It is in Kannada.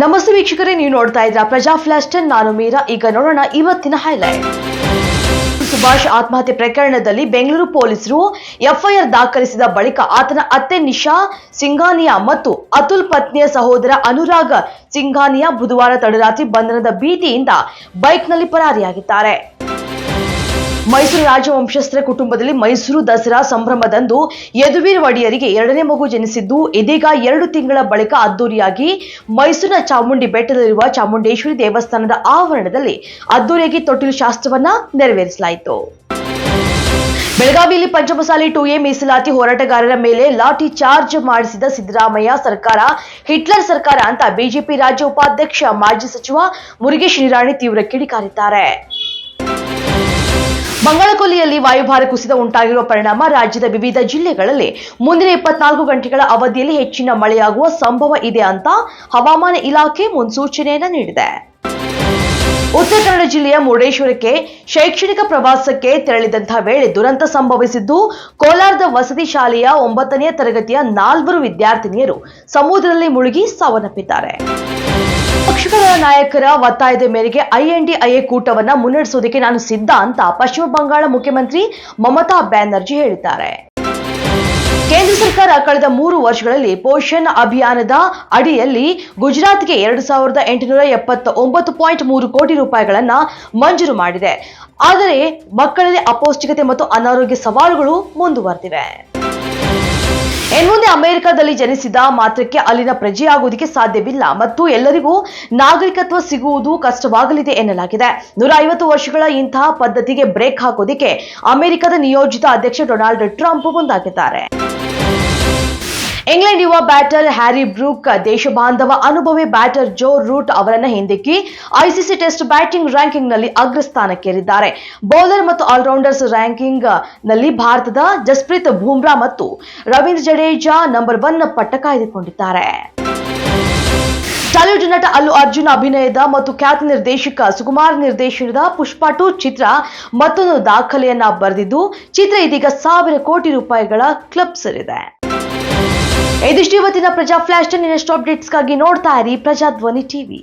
ನಮಸ್ತೆ ವೀಕ್ಷಕರೇ, ನೀವು ನೋಡ್ತಾ ಇದ್ದೀರಾ ಪ್ರಜಾ ಫ್ಲಾಶ್ 10. ನಾನು ಮೀರಾ. ಈಗ ನೋಡೋಣ ಇವತ್ತಿನ ಹೈಲೈಟ್. ಸುಭಾಷ್ ಆತ್ಮಹತ್ಯೆ ಪ್ರಕರಣದಲ್ಲಿ ಬೆಂಗಳೂರು ಪೊಲೀಸರು ಎಫ್ಐಆರ್ ದಾಖಲಿಸಿದ ಬಳಿಕ ಆತನ ಅತ್ತೆ ನಿಶಾ ಸಿಂಘಾನಿಯಾ ಮತ್ತು ಅತುಲ್ ಪತ್ನಿಯ ಸಹೋದರ ಅನುರಾಗ್ ಸಿಂಘಾನಿಯಾ ಬುಧವಾರ ತಡರಾತ್ರಿ ಬಂಧನದ ಭೀತಿಯಿಂದ ಬೈಕ್ನಲ್ಲಿ ಪರಾರಿಯಾಗಿದ್ದಾರೆ. ಮೈಸೂರು ರಾಜವಂಶಸ್ಥರ ಕುಟುಂಬದಲ್ಲಿ ಮೈಸೂರು ದಸರಾ ಸಂಭ್ರಮದಂದು ಯದುವೀರ್ ಒಡೆಯರಿಗೆ ಎರಡನೇ ಮಗು ಜನಿಸಿದ್ದು, ಇದೀಗ 2 ತಿಂಗಳ ಬಳಿಕ ಅದ್ದೂರಿಯಾಗಿ ಮೈಸೂರಿನ ಚಾಮುಂಡಿ ಬೆಟ್ಟದಲ್ಲಿರುವ ಚಾಮುಂಡೇಶ್ವರಿ ದೇವಸ್ಥಾನದ ಆವರಣದಲ್ಲಿ ಅದ್ದೂರಿಯಾಗಿ ತೊಟ್ಟಿಲು ಶಾಸ್ತ್ರವನ್ನ ನೆರವೇರಿಸಲಾಯಿತು. ಬೆಳಗಾವಿಯಲ್ಲಿ ಪಂಚಮಸಾಲಿ 2A ಮೀಸಲಾತಿ ಹೋರಾಟಗಾರರ ಮೇಲೆ ಲಾಠಿ ಚಾರ್ಜ್ ಮಾಡಿಸಿದ ಸಿದ್ದರಾಮಯ್ಯ ಸರ್ಕಾರ ಹಿಟ್ಲರ್ ಸರ್ಕಾರ ಅಂತ ಬಿಜೆಪಿ ರಾಜ್ಯ ಉಪಾಧ್ಯಕ್ಷ ಮಾಜಿ ಸಚಿವ ಮುರುಗೇಶ್ ನಿರಾಣಿ ತೀವ್ರ ಕಿಡಿಕಾರಿದ್ದಾರೆ. ಬಂಗಾಳಕೊಲ್ಲಿಯಲ್ಲಿ ವಾಯುಭಾರ ಕುಸಿತ ಉಂಟಾಗಿರುವ ಪರಿಣಾಮ ರಾಜ್ಯದ ವಿವಿಧ ಜಿಲ್ಲೆಗಳಲ್ಲಿ ಮುಂದಿನ 24 ಗಂಟೆಗಳ ಅವಧಿಯಲ್ಲಿ ಹೆಚ್ಚಿನ ಮಳೆಯಾಗುವ ಸಂಭವ ಇದೆ ಅಂತ ಹವಾಮಾನ ಇಲಾಖೆ ಮುನ್ಸೂಚನೆಯನ್ನ ನೀಡಿದೆ. ಉತ್ತರ ಕನ್ನಡ ಜಿಲ್ಲೆಯ ಮುರುಡೇಶ್ವರಕ್ಕೆ ಶೈಕ್ಷಣಿಕ ಪ್ರವಾಸಕ್ಕೆ ತೆರಳಿದಂತಹ ವೇಳೆ ದುರಂತ ಸಂಭವಿಸಿದ್ದು, ಕೋಲಾರದ ವಸತಿ ಶಾಲೆಯ 9ನೇ ತರಗತಿಯ 4 ವಿದ್ಯಾರ್ಥಿನಿಯರು ಸಮುದ್ರದಲ್ಲಿ ಮುಳುಗಿ ಸಾವನ್ನಪ್ಪಿದ್ದಾರೆ. ಪಕ್ಷಗಳ ನಾಯಕರ ಒತ್ತಾಯದ ಮೇರೆಗೆ INDIA ಕೂಟವನ್ನ ಮುನ್ನಡೆಸುವುದಕ್ಕೆ ನಾನು ಸಿದ್ಧ ಅಂತ ಪಶ್ಚಿಮ ಬಂಗಾಳ ಮುಖ್ಯಮಂತ್ರಿ ಮಮತಾ ಬ್ಯಾನರ್ಜಿ ಹೇಳಿದ್ದಾರೆ. ಕೇಂದ್ರ ಸರ್ಕಾರ ಕಳೆದ 3 ವರ್ಷಗಳಲ್ಲಿ ಪೋಷಣ್ ಅಭಿಯಾನದ ಅಡಿಯಲ್ಲಿ ಗುಜರಾತ್ಗೆ 2879.3 ಕೋಟಿ ರೂಪಾಯಿಗಳನ್ನ ಮಂಜೂರು ಮಾಡಿದೆ. ಆದರೆ ಮಕ್ಕಳಲ್ಲಿ ಅಪೌಷ್ಟಿಕತೆ ಮತ್ತು ಅನಾರೋಗ್ಯ ಸವಾಲುಗಳು ಮುಂದುವರೆದಿವೆ. ಇನ್ಮುಂದೆ ಅಮೆರಿಕದಲ್ಲಿ ಜನಿಸಿದ ಮಾತ್ರಕ್ಕೆ ಅಲ್ಲಿನ ಪ್ರಜೆಯಾಗುವುದಕ್ಕೆ ಸಾಧ್ಯವಿಲ್ಲ ಮತ್ತು ಎಲ್ಲರಿಗೂ ನಾಗರಿಕತ್ವ ಸಿಗುವುದು ಕಷ್ಟವಾಗಲಿದೆ ಎನ್ನಲಾಗಿದೆ. 150 ವರ್ಷಗಳ ಇಂತಹ ಪದ್ಧತಿಗೆ ಬ್ರೇಕ್ ಹಾಕೋದಿಕ್ಕೆ ಅಮೆರಿಕದ ನಿಯೋಜಿತ ಅಧ್ಯಕ್ಷ ಡೊನಾಲ್ಡ್ ಟ್ರಂಪ್ ಮುಂದಾಗಿದ್ದಾರೆ. ಇಂಗ್ಲೆಂಡ್ ಯುವ ಬ್ಯಾಟರ್ ಹ್ಯಾರಿ ಬ್ರೂಕ್ ದೇಶ ಬಾಂಧವ ಅನುಭವಿ ಬ್ಯಾಟರ್ ಜೋ ರೂಟ್ ಅವರನ್ನ ಹಿಂದಿಕ್ಕಿ ICC ಟೆಸ್ಟ್ ಬ್ಯಾಟಿಂಗ್ ರ್ಯಾಂಕಿಂಗ್ ನಲ್ಲಿ ಅಗ್ರಸ್ಥಾನಕ್ಕೇರಿದ್ದಾರೆ. ಬೌಲರ್ ಮತ್ತು ಆಲ್ರೌಂಡರ್ಸ್ ರ್ಯಾಂಕಿಂಗ್ ನಲ್ಲಿ ಭಾರತದ ಜಸ್ಪ್ರೀತ್ ಬೂಮ್ರಾ ಮತ್ತು ರವೀಂದ್ರ ಜಡೇಜಾ ನಂಬರ್ 1 ಪಟ್ಟ ಕಾಯ್ದುಕೊಂಡಿದ್ದಾರೆ. ಟಾಲಿವುಡ್ ನಟ ಅಲ್ಲು ಅರ್ಜುನ್ ಅಭಿನಯದ ಮತ್ತು ಖ್ಯಾತ ನಿರ್ದೇಶಕ ಸುಕುಮಾರ್ ನಿರ್ದೇಶನದ ಪುಷ್ಪ 2 ಚಿತ್ರ ಮತ್ತೊಂದು ದಾಖಲೆಯನ್ನ ಬರೆದಿದ್ದು, ಚಿತ್ರ ಇದೀಗ 1000 ಕೋಟಿ ರೂಪಾಯಿಗಳ ಕ್ಲಬ್ ಸೇರಿದೆ. ಇದಿಷ್ಟು ಇವತ್ತಿನ ಪ್ರಜಾ ಫ್ಲಾಶ್ 10. ಇನ್ನಷ್ಟು ಅಪ್ಡೇಟ್ಸ್ಗಾಗಿ ನೋಡ್ತಾ ಇರಿ ಪ್ರಜಾಧ್ವನಿ ಟಿವಿ.